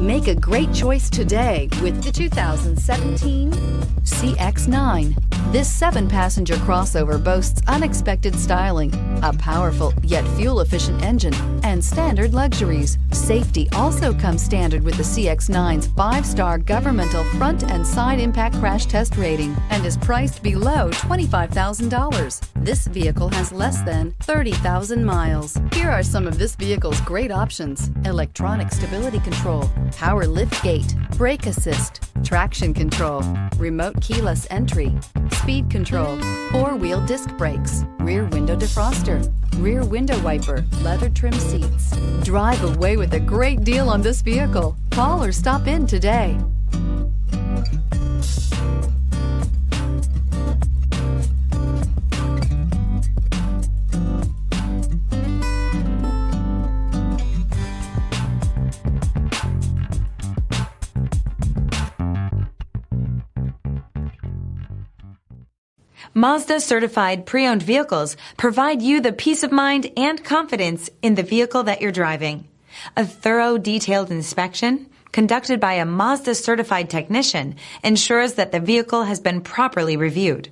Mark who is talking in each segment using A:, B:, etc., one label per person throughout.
A: Make a great choice today with the 2017 CX-9. This 7-passenger crossover boasts unexpected styling, a powerful yet fuel-efficient engine, and standard luxuries. Safety also comes standard with the CX-9's 5-star governmental front and side impact crash test rating and is priced below $25,000. This vehicle has less than 30,000 miles. Here are some of this vehicle's great options: electronic stability control, power lift gate, brake assist, traction control, remote keyless entry, speed control, 4-wheel disc brakes, rear window defroster, rear window wiper, leather trim seats. Drive away with a great deal on this vehicle. Call or stop in today.
B: Mazda certified pre-owned vehicles provide you the peace of mind and confidence in the vehicle that you're driving. A thorough, detailed inspection conducted by a Mazda certified technician ensures that the vehicle has been properly reviewed.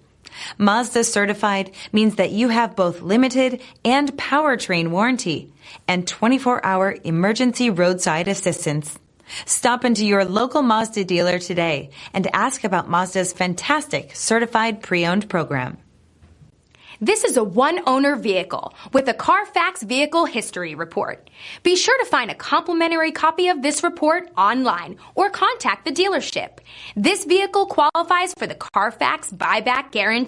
B: Mazda certified means that you have both limited and powertrain warranty and 24-hour emergency roadside assistance. Stop into your local Mazda dealer today and ask about Mazda's fantastic certified pre-owned program.
C: This is a one-owner vehicle with a Carfax Vehicle History Report. Be sure to find a complimentary copy of this report online or contact the dealership. This vehicle qualifies for the Carfax Buyback Guarantee.